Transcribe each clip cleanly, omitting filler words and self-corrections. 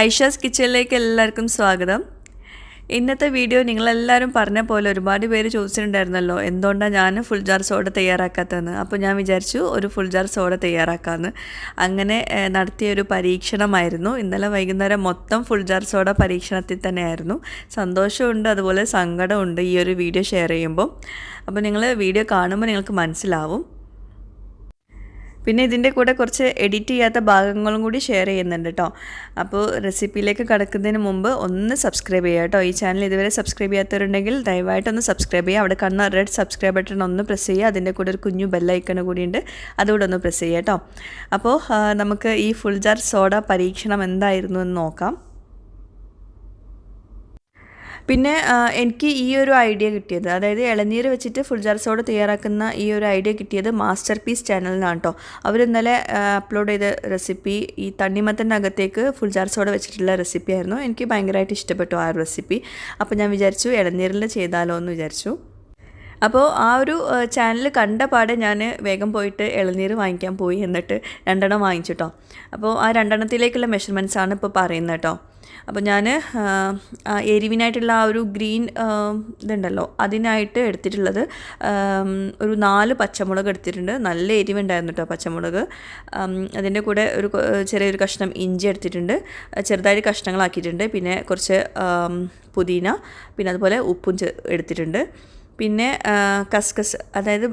ഐഷാസ് കിച്ചണിലേക്ക് എല്ലാവർക്കും സ്വാഗതം. ഇന്നത്തെ വീഡിയോ നിങ്ങളെല്ലാവരും പറഞ്ഞ പോലെ ഒരുപാട് പേര് ചോദിച്ചിട്ടുണ്ടായിരുന്നല്ലോ എന്തുകൊണ്ടാണ് ഞാൻ ഫുൾജാർ സോഡ തയ്യാറാക്കാത്തതെന്ന്. അപ്പോൾ ഞാൻ വിചാരിച്ചു ഒരു ഫുൾജാർ സോഡ തയ്യാറാക്കാമെന്ന്. അങ്ങനെ നടത്തിയൊരു പരീക്ഷണമായിരുന്നു. ഇന്നലെ വൈകുന്നേരം മൊത്തം ഫുൾജാർ സോഡ പരീക്ഷണത്തിൽ തന്നെയായിരുന്നു. സന്തോഷമുണ്ട്, അതുപോലെ സങ്കടമുണ്ട് ഈ ഒരു വീഡിയോ ഷെയർ ചെയ്യുമ്പോൾ. അപ്പോൾ നിങ്ങൾ വീഡിയോ കാണുമ്പോൾ നിങ്ങൾക്ക് മനസ്സിലാവും. പിന്നെ ഇതിൻ്റെ കൂടെ കുറച്ച് എഡിറ്റ് ചെയ്യാത്ത ഭാഗങ്ങളും കൂടി ഷെയർ ചെയ്യുന്നുണ്ട് കേട്ടോ. അപ്പോൾ റെസിപ്പിയിലേക്ക് കടക്കുന്നതിന് മുമ്പ് ഒന്ന് സബ്സ്ക്രൈബ് ചെയ്യുക കേട്ടോ. ഈ ചാനൽ ഇതുവരെ സബ്സ്ക്രൈബ് ചെയ്യാത്തവരുണ്ടെങ്കിൽ ദയവായിട്ടൊന്ന് സബ്സ്ക്രൈബ് ചെയ്യുക. അവിടെ കാണുന്ന റെഡ് സബ്സ്ക്രൈബ് ബട്ടൺ ഒന്ന് പ്രസ് ചെയ്യുക. അതിൻ്റെ കൂടെ ഒരു കുഞ്ഞു ബെല്ലൈക്കൺ കൂടിയുണ്ട്, അതുകൂടെ ഒന്ന് പ്രസ് ചെയ്യുക കേട്ടോ. അപ്പോൾ നമുക്ക് ഈ ഫുൾജാർ സോഡ പരീക്ഷണം എന്തായിരുന്നു എന്ന് നോക്കാം. പിന്നെ എനിക്ക് ഈ ഒരു ഐഡിയ കിട്ടിയത്, അതായത് ഇളനീർ വെച്ചിട്ട് ഫുൾജാർ സോഡ തയ്യാറാക്കുന്ന ഈ ഒരു ഐഡിയ കിട്ടിയത് മാസ്റ്റർ പീസ് ചാനലിനാണ് കേട്ടോ. അവർ ഇന്നലെ അപ്ലോഡ് ചെയ്ത റെസിപ്പി ഈ തണ്ണിമത്തൻ്റെ അകത്തേക്ക് ഫുൾജാർ സോഡ വെച്ചിട്ടുള്ള റെസിപ്പി ആയിരുന്നു. എനിക്ക് ഭയങ്കരമായിട്ട് ഇഷ്ടപ്പെട്ടു ആ റെസിപ്പി. അപ്പോൾ ഞാൻ വിചാരിച്ചു ഇളനീരിൽ ചെയ്താലോ എന്ന് വിചാരിച്ചു. അപ്പോൾ ആ ഒരു ചാനൽ കണ്ട പാടെ ഞാൻ വേഗം പോയിട്ട് ഇളനീർ വാങ്ങിക്കാൻ പോയി. എന്നിട്ട് 2 വാങ്ങിച്ചു കേട്ടോ. അപ്പോൾ ആ 2 മെഷർമെൻറ്റ്സാണ് ഇപ്പോൾ പറയുന്നത് കേട്ടോ. അപ്പോൾ ഞാൻ എരിവിനായിട്ടുള്ള ആ ഒരു ഗ്രീൻ ഇതുണ്ടല്ലോ, അതിനായിട്ട് എടുത്തിട്ടുള്ളത് ഒരു 4 പച്ചമുളക് എടുത്തിട്ടുണ്ട്. നല്ല എരിവുണ്ടായിരുന്നു കേട്ടോ പച്ചമുളക്. അതിൻ്റെ കൂടെ ഒരു ചെറിയൊരു കഷ്ണം ഇഞ്ചി എടുത്തിട്ടുണ്ട്, ചെറുതായിട്ട് കഷ്ണങ്ങളാക്കിയിട്ടുണ്ട്. പിന്നെ കുറച്ച് പുതിന, പിന്നെ അതുപോലെ ഉപ്പും എടുത്തിട്ടുണ്ട്. പിന്നെ കസ്കസ്, അതായത്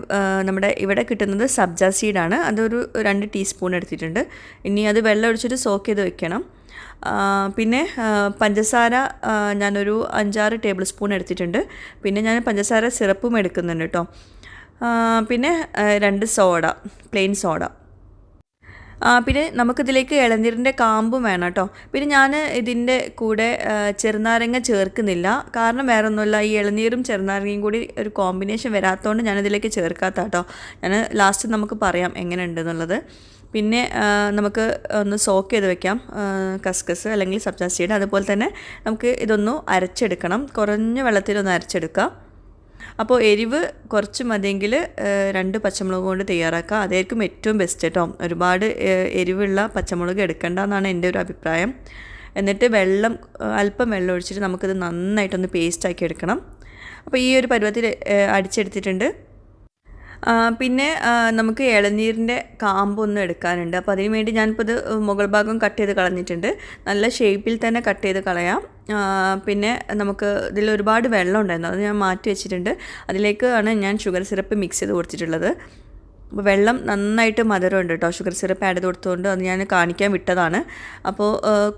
നമ്മുടെ ഇവിടെ കിട്ടുന്നത് സബ്ജ സീഡാണ്, അതൊരു 2 ടീസ്പൂൺ എടുത്തിട്ടുണ്ട്. ഇനി അത് വെള്ളം ഒഴിച്ചിട്ട് സോക്ക് ചെയ്ത് വെക്കണം. പിന്നെ പഞ്ചസാര ഞാനൊരു 5-6 ടേബിൾ സ്പൂൺ എടുത്തിട്ടുണ്ട്. പിന്നെ ഞാൻ പഞ്ചസാര സിറപ്പും എടുക്കുന്നുണ്ട് കേട്ടോ. പിന്നെ 2 സോഡ, പ്ലെയിൻ സോഡ. പിന്നെ നമുക്കിതിലേക്ക് ഇളനീരിൻ്റെ കാമ്പും വേണം കേട്ടോ. പിന്നെ ഞാൻ ഇതിൻ്റെ കൂടെ ചെറുനാരങ്ങ ചേർക്കുന്നില്ല, കാരണം വേറെ ഒന്നുമില്ല, ഈ ഇളനീരും ചെറുനാരങ്ങയും കൂടി ഒരു കോമ്പിനേഷൻ വരാത്തതുകൊണ്ട് ഞാനിതിലേക്ക് ചേർക്കാത്ത കേട്ടോ. ഞാൻ ലാസ്റ്റ് നമുക്ക് പറയാം എങ്ങനെ ഉണ്ടെന്നുള്ളത്. പിന്നെ നമുക്ക് ഒന്ന് സോക്ക് ചെയ്ത് വെക്കാം കസ്കസ് അല്ലെങ്കിൽ സബ്ജ സീഡ്. അതുപോലെ തന്നെ നമുക്ക് ഇതൊന്ന് അരച്ചെടുക്കണം, കുറഞ്ഞ വെള്ളത്തിലൊന്ന് അരച്ചെടുക്കാം. അപ്പോൾ എരിവ് കുറച്ച് മതിയെങ്കിൽ 2 പച്ചമുളക് കൊണ്ട് തയ്യാറാക്കുക, അതായിരിക്കും ഏറ്റവും ബെസ്റ്റ് കേട്ടോ. ഒരുപാട് എരിവുള്ള പച്ചമുളക് എടുക്കേണ്ട എന്നാണ് എൻ്റെ ഒരു അഭിപ്രായം. എന്നിട്ട് അല്പം വെള്ളം ഒഴിച്ചിട്ട് നമുക്കിത് നന്നായിട്ടൊന്ന് പേസ്റ്റാക്കി എടുക്കണം. അപ്പോൾ ഈ ഒരു പരുവത്തിൽ അടിച്ചെടുത്തിട്ടുണ്ട്. പിന്നെ നമുക്ക് ഇളനീരിൻ്റെ കാമ്പൊന്നും എടുക്കാനുണ്ട്. അപ്പോൾ അതിന് വേണ്ടി ഞാനിപ്പോൾ ഇത് മുകൾ ഭാഗം കട്ട് ചെയ്ത് കളഞ്ഞിട്ടുണ്ട്. നല്ല ഷേപ്പിൽ തന്നെ കട്ട് ചെയ്ത് കളയാം. പിന്നെ നമുക്ക് ഇതിൽ ഒരുപാട് വെള്ളം ഉണ്ടായിരുന്നു, അത് ഞാൻ മാറ്റി വെച്ചിട്ടുണ്ട്. അതിലേക്കാണ് ഞാൻ ഷുഗർ സിറപ്പ് മിക്സ് ചെയ്ത് കൊടുത്തിട്ടുള്ളത്. അപ്പോൾ വെള്ളം നന്നായിട്ട് മധുരമുണ്ട് കേട്ടോ, ഷുഗർ സിറപ്പ് ആഡ് ചെയ്ത് കൊടുത്തുകൊണ്ട് അത് ഞാൻ കാണിക്കാൻ വിട്ടതാണ്. അപ്പോൾ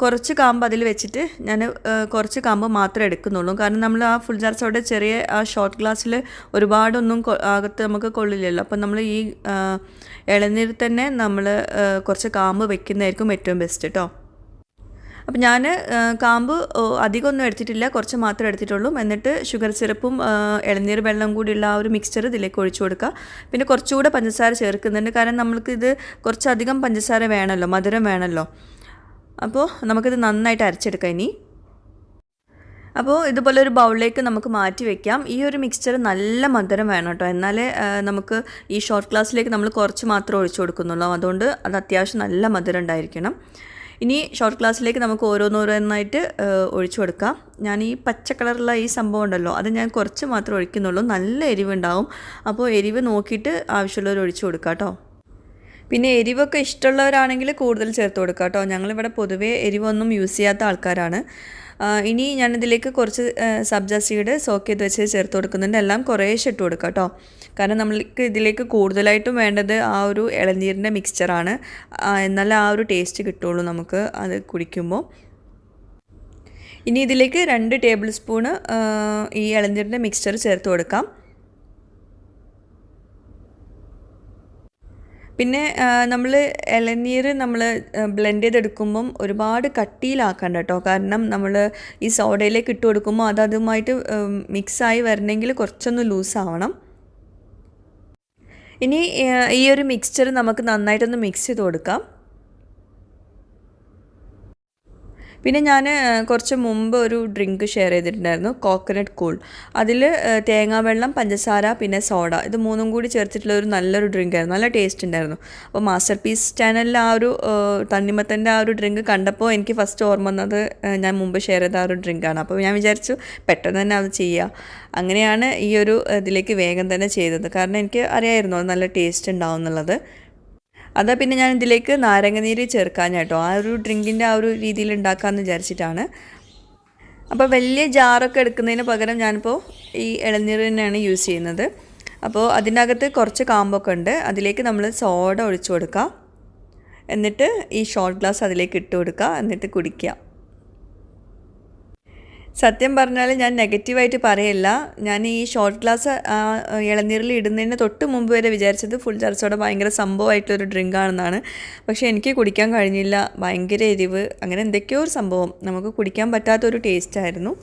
കുറച്ച് കാമ്പ് അതിൽ വെച്ചിട്ട് ഞാൻ കുറച്ച് കാമ്പ് മാത്രമേ എടുക്കുന്നുള്ളൂ. കാരണം നമ്മൾ ആ ഫുൾജാർ സോഡ ചെറിയ ആ ഷോർട്ട് ഗ്ലാസ്സിൽ ഒരുപാടൊന്നും അകത്ത് നമുക്ക് കൊള്ളില്ലല്ലോ. അപ്പോൾ നമ്മൾ ഈ ഇളനീർ തന്നെ നമ്മൾ കുറച്ച് കാമ്പ് വെക്കുന്നതായിരിക്കും ഏറ്റവും ബെസ്റ്റ് കേട്ടോ. അപ്പോൾ ഞാൻ കാമ്പ് അധികമൊന്നും എടുത്തിട്ടില്ല, കുറച്ച് മാത്രമേ എടുത്തിട്ടുള്ളൂ. എന്നിട്ട് ഷുഗർ സിറപ്പും ഇളനീർ വെള്ളം കൂടിയുള്ള ആ ഒരു മിക്സ്ചർ ഇതിലേക്ക് ഒഴിച്ചു കൊടുക്കുക. പിന്നെ കുറച്ചുകൂടെ പഞ്ചസാര ചേർക്കുന്നുണ്ട്, കാരണം നമ്മൾക്കിത് കുറച്ചധികം പഞ്ചസാര വേണമല്ലോ, മധുരം വേണമല്ലോ. അപ്പോൾ നമുക്കിത് നന്നായിട്ട് അരച്ചെടുക്കാം ഇനി. അപ്പോൾ ഇതുപോലെ ഒരു ബൗളിലേക്ക് നമുക്ക് മാറ്റി വയ്ക്കാം. ഈ ഒരു മിക്സ്ചർ നല്ല മധുരം വേണം കേട്ടോ, എന്നാലേ നമുക്ക് ഈ ഷോർട്ട് ഗ്ലാസ്സിലേക്ക് നമ്മൾ കുറച്ച് മാത്രമേ ഒഴിച്ചു കൊടുക്കുന്നുള്ളൂ. അതുകൊണ്ട് അത് അത്യാവശ്യം നല്ല മധുരം ഉണ്ടായിരിക്കണം. ഇനി ഷോർട്ട് ഗ്ലാസ്സിലേക്ക് നമുക്ക് ഓരോന്നോരോന്നായിട്ട് ഒഴിച്ചു കൊടുക്കാം. ഞാൻ ഈ പച്ച കളറുള്ള ഈ സംഭവം ഉണ്ടല്ലോ, അത് ഞാൻ കുറച്ച് മാത്രമേ ഒഴിക്കുന്നുള്ളൂ. നല്ല എരിവുണ്ടാവും, അപ്പോൾ എരിവ് നോക്കിയിട്ട് ആവശ്യമുള്ളവർ ഒഴിച്ചു കൊടുക്കാം കേട്ടോ. പിന്നെ എരിവൊക്കെ ഇഷ്ടമുള്ളവരാണെങ്കിൽ കൂടുതൽ ചേർത്ത് കൊടുക്കാം കേട്ടോ. ഞങ്ങളിവിടെ പൊതുവേ എരിവൊന്നും യൂസ് ചെയ്യാത്ത ആൾക്കാരാണ്. ഇനി ഞാനിതിലേക്ക് കുറച്ച് സബ്ജ സീഡ് സോക്ക് ചെയ്ത് വെച്ച് ചേർത്ത് കൊടുക്കുന്നുണ്ട്. എല്ലാം കുറേശ്ശെ ഇട്ട് കൊടുക്കാം കേട്ടോ, കാരണം നമ്മൾക്ക് ഇതിലേക്ക് കൂടുതലായിട്ടും വേണ്ടത് ആ ഒരു ഇളനീരിൻ്റെ മിക്സ്ചറാണ്. എന്നാലേ ആ ഒരു ടേസ്റ്റ് കിട്ടുള്ളൂ നമുക്ക് അത് കുടിക്കുമ്പോൾ. ഇനി ഇതിലേക്ക് 2 ടേബിൾ സ്പൂണ് ഈ ഇളനീരിൻ്റെ മിക്സ്ചർ ചേർത്ത് കൊടുക്കാം. പിന്നെ നമ്മൾ ഇളനീർ ബ്ലെൻഡ് ചെയ്തെടുക്കുമ്പം ഒരുപാട് കട്ടിയിലാക്കണ്ട കേട്ടോ, കാരണം നമ്മൾ ഈ സോഡയിലേക്ക് ഇട്ട് കൊടുക്കുമ്പോൾ അതുമായിട്ട് മിക്സായി വരണമെങ്കിൽ കുറച്ചൊന്ന് ലൂസാവണം. ഇനി ഈ ഒരു മിക്സ്ചർ നമുക്ക് നന്നായിട്ടൊന്ന് മിക്സ് ചെയ്ത് കൊടുക്കാം. പിന്നെ ഞാൻ കുറച്ച് മുമ്പ് ഒരു ഡ്രിങ്ക് ഷെയർ ചെയ്തിട്ടുണ്ടായിരുന്നു, കോക്കനട്ട് കൂൾ. അതിൽ തേങ്ങാവെള്ളം, പഞ്ചസാര, പിന്നെ സോഡ, ഇത് മൂന്നും കൂടി ചേർത്തിട്ടുള്ള ഒരു നല്ലൊരു ഡ്രിങ്ക് ആയിരുന്നു. നല്ല ടേസ്റ്റ് ഉണ്ടായിരുന്നു. അപ്പോൾ മാസ്റ്റർ പീസ് ചാനലിൽ ആ ഒരു തണ്ണിമത്തൻ്റെ ആ ഒരു ഡ്രിങ്ക് കണ്ടപ്പോൾ എനിക്ക് ഫസ്റ്റ് ഓർമ്മ വന്നത് ഞാൻ മുമ്പ് ഷെയർ ചെയ്ത ആ ഒരു ഡ്രിങ്കാണ്. അപ്പോൾ ഞാൻ വിചാരിച്ചു പെട്ടെന്ന് തന്നെ അത് ചെയ്യുക. അങ്ങനെയാണ് ഈ ഒരു ഇതിലേക്ക് വേഗം തന്നെ ചെയ്തത്. കാരണം എനിക്ക് അറിയായിരുന്നു അത് നല്ല ടേസ്റ്റ് ഉണ്ടാവും എന്നുള്ളത്. അതാ പിന്നെ ഞാൻ ഇതിലേക്ക് നാരങ്ങനീര് ചേർക്കാൻ കേട്ടോ, ആ ഒരു ഡ്രിങ്കിൻ്റെ ആ ഒരു രീതിയിൽ ഉണ്ടാക്കാമെന്ന് വിചാരിച്ചിട്ടാണ്. അപ്പോൾ വലിയ ജാറൊക്കെ എടുക്കുന്നതിന് പകരം ഞാനിപ്പോൾ ഈ ഇളനീര് തന്നെയാണ് യൂസ് ചെയ്യുന്നത്. അപ്പോൾ അതിൻ്റെ അകത്ത് കുറച്ച് കാമ്പൊക്കെ ഉണ്ട്. അതിലേക്ക് നമ്മൾ സോഡ ഒഴിച്ചു കൊടുക്കുക. എന്നിട്ട് ഈ ഷോട്ട് ഗ്ലാസ് അതിലേക്ക് ഇട്ട് കൊടുക്കുക. എന്നിട്ട് കുടിക്കുക. സത്യം പറഞ്ഞാൽ ഞാൻ നെഗറ്റീവായിട്ട് പറയില്ല. ഞാൻ ഈ ഷോർട്ട് ഗ്ലാസ് ഇളനീരിൽ ഇടുന്നതിന് തൊട്ട് മുമ്പ് വരെ വിചാരിച്ചത് ഫുൾജാർ സോഡ ഭയങ്കര സംഭവമായിട്ടൊരു ഡ്രിങ്ക് ആണെന്നാണ്. പക്ഷേ എനിക്ക് കുടിക്കാൻ കഴിഞ്ഞില്ല. ഭയങ്കര എരിവ്, അങ്ങനെ എന്തൊക്കെയോ ഒരു സംഭവം, നമുക്ക് കുടിക്കാൻ പറ്റാത്തൊരു ടേസ്റ്റായിരുന്നു.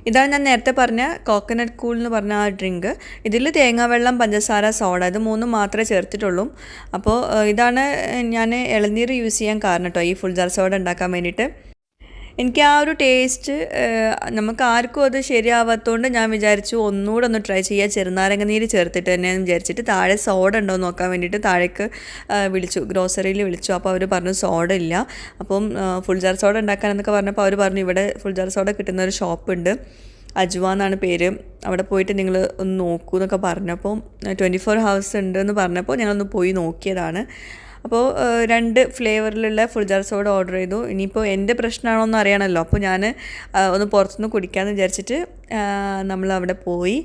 ഇതാണ് ഞാൻ നേരത്തെ പറഞ്ഞ കോക്കനട്ട് കൂൾ എന്ന് പറഞ്ഞ ആ ഡ്രിങ്ക്. ഇതിൽ തേങ്ങാവെള്ളം, പഞ്ചസാര, സോഡ, ഇത് മൂന്നും മാത്രമേ ചേർത്തിട്ടുള്ളൂ. അപ്പോൾ ഇതാണ് ഞാൻ ഇളനീർ യൂസ് ചെയ്യാൻ കാരണം കേട്ടോ, ഈ ഫുൾജാർ സോഡ ഉണ്ടാക്കാൻ വേണ്ടിയിട്ട്. എനിക്ക് ആ ഒരു ടേസ്റ്റ് നമുക്ക് ആർക്കും അത് ശരിയാവാത്തതുകൊണ്ട് ഞാൻ വിചാരിച്ചു ഒന്നുകൂടെ ഒന്ന് ട്രൈ ചെയ്യുക, ചെറുനാരങ്ങ നീര് ചേർത്തിട്ട് തന്നെയെന്ന് വിചാരിച്ചിട്ട് താഴെ സോഡ ഉണ്ടോ എന്ന് നോക്കാൻ വേണ്ടിയിട്ട് താഴേക്ക് വിളിച്ചു, ഗ്രോസറിയിൽ വിളിച്ചു. അപ്പോൾ അവർ പറഞ്ഞു സോഡ ഇല്ല. അപ്പം ഫുൾജാർ സോഡ ഉണ്ടാക്കാനെന്നൊക്കെ പറഞ്ഞപ്പോൾ അവർ പറഞ്ഞു ഇവിടെ ഫുൾജാർ സോഡ കിട്ടുന്ന ഒരു ഷോപ്പുണ്ട്, അജ്വ എന്നാണ് പേര്, അവിടെ പോയിട്ട് നിങ്ങൾ ഒന്ന് നോക്കൂ എന്നൊക്കെ പറഞ്ഞപ്പോൾ 24 hours ഉണ്ട് എന്ന് പറഞ്ഞപ്പോൾ ഞങ്ങളൊന്ന് പോയി നോക്കിയതാണ്. അപ്പോൾ 2 ഫ്ലേവറിലുള്ള ഫുൾജാർ സോഡ ഓർഡർ ചെയ്തു. ഇനിയിപ്പോൾ എൻ്റെ പ്രശ്നമാണോ എന്ന് അറിയണമല്ലോ. അപ്പോൾ ഞാൻ ഒന്ന് പുറത്തുനിന്ന് കുടിക്കാമെന്ന് വിചാരിച്ചിട്ട് നമ്മളവിടെ പോയി.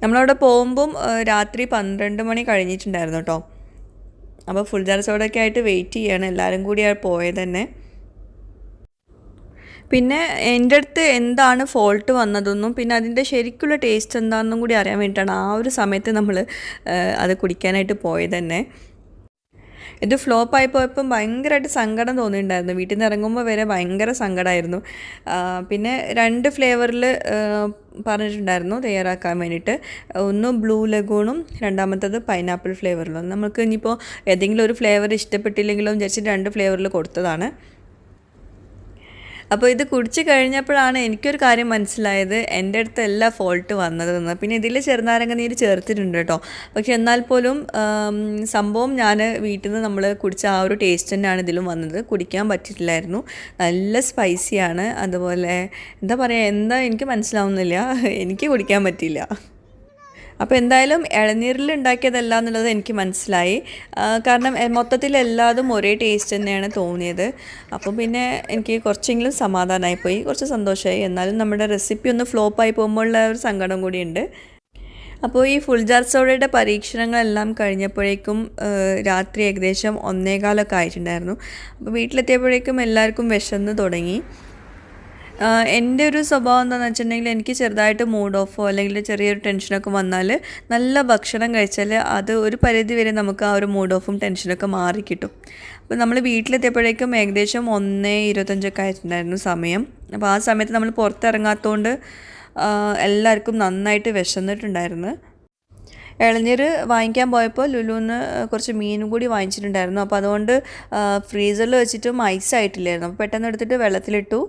നമ്മളവിടെ പോകുമ്പം രാത്രി 12 മണി കഴിഞ്ഞിട്ടുണ്ടായിരുന്നു കേട്ടോ. അപ്പോൾ ഫുൾജാർ സോഡയൊക്കെ ആയിട്ട് വെയിറ്റ് ചെയ്യാണ്, എല്ലാവരും കൂടിയാണ് പോയത് തന്നെ. പിന്നെ എൻ്റെ അടുത്ത് എന്താണ് ഫോൾട്ട് വന്നതെന്നും പിന്നെ അതിൻ്റെ ശരിക്കുള്ള ടേസ്റ്റ് എന്താണെന്നും കൂടി അറിയാൻ വേണ്ടിയിട്ടാണ് ആ ഒരു സമയത്ത് നമ്മൾ അത് കുടിക്കാനായിട്ട് പോയത് തന്നെ. ഇത് ഫ്ലോപ്പായി പോയപ്പം ഭയങ്കരമായിട്ട് സങ്കടം തോന്നിയിട്ടുണ്ടായിരുന്നു. വീട്ടിൽ നിന്ന് ഇറങ്ങുമ്പോൾ വരെ ഭയങ്കര സങ്കടമായിരുന്നു. പിന്നെ 2 ഫ്ലേവറിൽ പറഞ്ഞിട്ടുണ്ടായിരുന്നു തയ്യാറാക്കാൻ വേണ്ടിയിട്ട്. ഒന്ന് ബ്ലൂ ലഗൂണും രണ്ടാമത്തത് പൈനാപ്പിൾ ഫ്ലേവറിലും. നമുക്ക് ഇനിയിപ്പോൾ ഏതെങ്കിലും ഒരു ഫ്ലേവർ ഇഷ്ടപ്പെട്ടില്ലെങ്കിലോ വിചാരിച്ചിട്ട് 2 ഫ്ലേവറിൽ കൊടുത്തതാണ്. അപ്പോൾ ഇത് കുടിച്ച് കഴിഞ്ഞപ്പോഴാണ് എനിക്കൊരു കാര്യം മനസ്സിലായത്, എൻ്റെ അടുത്ത് എല്ലാ ഫോൾട്ട് വന്നതെന്ന്. പിന്നെ ഇതിൽ ചെറുനാരങ്ങ നീര് ചേർത്തിട്ടുണ്ട് കേട്ടോ. പക്ഷെ എന്നാൽ പോലും സംഭവം ഞാൻ വീട്ടിൽ നിന്ന് നമ്മൾ കുടിച്ച ആ ഒരു ടേസ്റ്റ് തന്നെയാണ് ഇതിലും വന്നത്. കുടിക്കാൻ പറ്റിയിട്ടില്ലായിരുന്നു. നല്ല സ്പൈസിയാണ്. അതുപോലെ എന്താ പറയുക, എനിക്ക് മനസ്സിലാവുന്നില്ല, എനിക്ക് കുടിക്കാൻ പറ്റിയില്ല. അപ്പോൾ എന്തായാലും ഇളനീരിൽ ഉണ്ടാക്കിയതല്ല എന്നുള്ളത് എനിക്ക് മനസ്സിലായി. കാരണം മൊത്തത്തിൽ എല്ലാതും ഒരേ ടേസ്റ്റ് തന്നെയാണ് തോന്നിയത്. അപ്പം പിന്നെ എനിക്ക് കുറച്ചെങ്കിലും സമാധാനമായിപ്പോയി, കുറച്ച് സന്തോഷമായി. എന്നാലും നമ്മുടെ റെസിപ്പി ഒന്ന് ഫ്ലോപ്പായി പോകുമ്പോഴുള്ള ഒരു സങ്കടം കൂടിയുണ്ട്. അപ്പോൾ ഈ ഫുൾജാർ സോഡയുടെ പരീക്ഷണങ്ങളെല്ലാം കഴിഞ്ഞപ്പോഴേക്കും രാത്രി ഏകദേശം 1:15 ആയിട്ടുണ്ടായിരുന്നു. അപ്പോൾ വീട്ടിലെത്തിയപ്പോഴേക്കും എല്ലാവർക്കും വിശന്ന് തുടങ്ങി. എൻ്റെ ഒരു സ്വഭാവം എന്താണെന്ന് വെച്ചിട്ടുണ്ടെങ്കിൽ എനിക്ക് ചെറുതായിട്ട് മൂഡ് ഓഫോ അല്ലെങ്കിൽ ചെറിയൊരു ടെൻഷനൊക്കെ വന്നാൽ നല്ല ഭക്ഷണം കഴിച്ചാൽ അത് ഒരു പരിധി വരെ നമുക്ക് ആ ഒരു മൂഡ് ഓഫും ടെൻഷനൊക്കെ മാറിക്കിട്ടും. അപ്പോൾ നമ്മൾ വീട്ടിലെത്തിയപ്പോഴേക്കും ഏകദേശം 1:25 ആയിട്ടുണ്ടായിരുന്നു സമയം. അപ്പോൾ ആ സമയത്ത് നമ്മൾ പുറത്തിറങ്ങാത്തതുകൊണ്ട് എല്ലാവർക്കും നന്നായിട്ട് വിശന്നിട്ടുണ്ടായിരുന്നു. ഇളനീർ വാങ്ങിക്കാൻ പോയപ്പോൾ ലുലുന്ന് കുറച്ച് മീനും കൂടി വാങ്ങിച്ചിട്ടുണ്ടായിരുന്നു. അപ്പോൾ അതുകൊണ്ട് ഫ്രീസറിൽ വെച്ചിട്ടും ഐസായിട്ടില്ലായിരുന്നു. അപ്പോൾ പെട്ടെന്ന് എടുത്തിട്ട് വെള്ളത്തിലിട്ടു.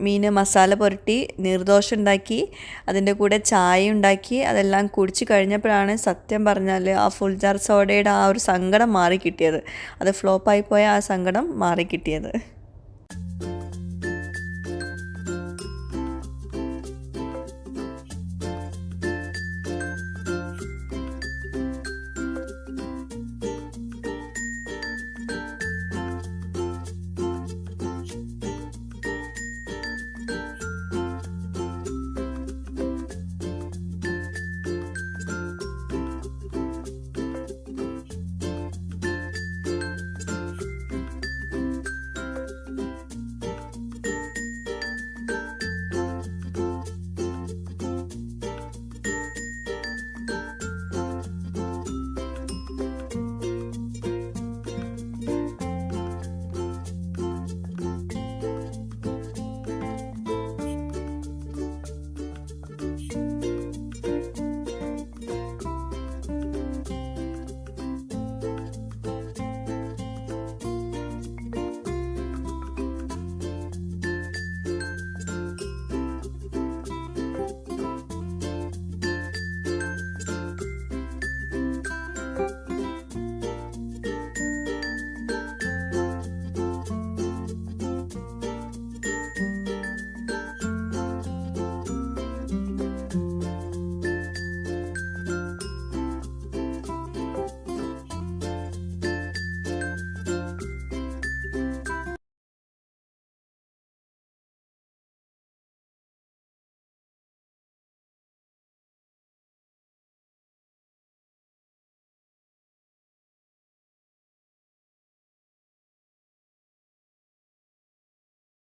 മീൻ മസാല പുരട്ടി നീർദോശ ഉണ്ടാക്കി, അതിൻ്റെ കൂടെ ചായ ഉണ്ടാക്കി. അതെല്ലാം കുടിച്ച് കഴിഞ്ഞപ്പോഴാണ് സത്യം പറഞ്ഞാൽ ആ ഫുൾജാർ സോഡയുടെ ആ ഒരു സങ്കടം മാറിക്കിട്ടിയത്. അത് ഫ്ലോപ്പായി പോയ ആ സങ്കടം മാറിക്കിട്ടിയത്.